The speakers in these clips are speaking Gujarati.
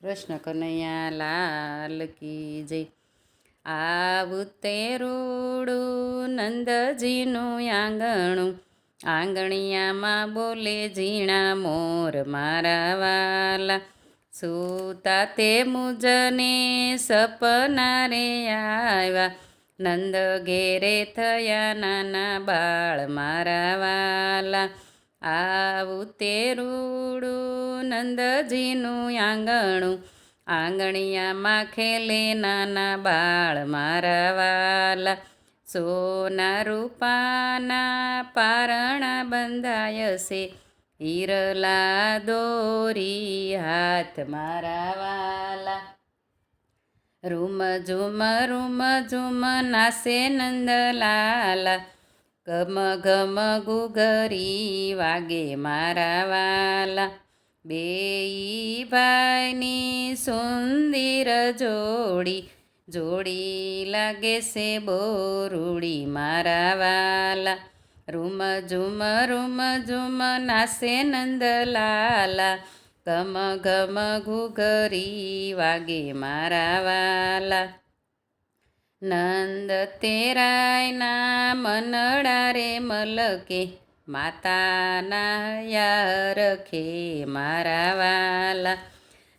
કૃષ્ણ કનૈયા લાલ કી જય. આવું તે રૂડું નંદજીનું આંગણું, આંગણિયામાં બોલે ઝીણા મોર મારા વાલા. સૂતા તે મુજને સપના રે આવ્યા, નંદ ઘેરે થયા નાના બાળ મારા વાલા. આવું તે રૂડું નંદજીનું આંગણું, આંગણિયામાં ખેલે નાના બાળ મારા વાલા. સોના રૂપાના પારણા બંધાય છે, હિરલા દોરી હાથ મારા વાલા. રૂમ ઝુમ નાસે નંદલાલા, ઘમ ઘમ ઘૂઘરી વાગે મારા વાલા. બેઈ ભાઈની સુંદર જોડી, જોડી લાગે છે બોરુડી મારા વાલા. રૂમ ઝુમ નાસે નંદલાલા, ઘમ ઘમ ઘૂઘરી વાગે મારા વાલા. નંદ તેરાયના મનડા રે મલકે, માતાના યા રખે મારા વાલા.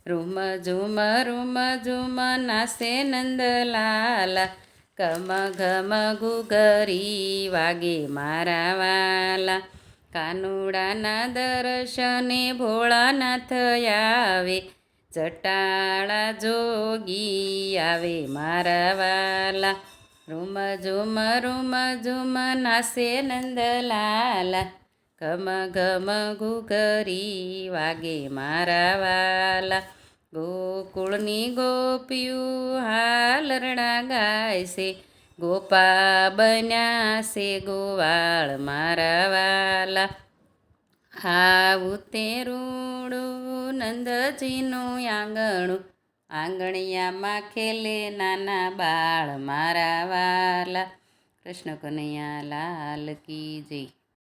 રૂમ ઝુમ નાસે નંદલાલા, ઘમ ઘમ ઘૂઘરી વાગે મારા વાલા. કાનુડાના દર્શને ભોળાનાથ આવે, જટાળા જોગી આવે મારા વાલા. રૂમ ઝુમ નાસે નંદલાલા, ઘમ ઘમ ઘૂઘરી વાગે મારા વાલા. ગોકુળની ગોપિયું હાલરડા ગાય છે, ગોપા બન્યા છે ગોવાળ મારા વાલા. આવું તે રૂડું નંદજીનું આંગણું, આંગણિયામાં ખેલે નાના બાળ મારા વાલા. કૃષ્ણ કનૈયા લાલ કી જય.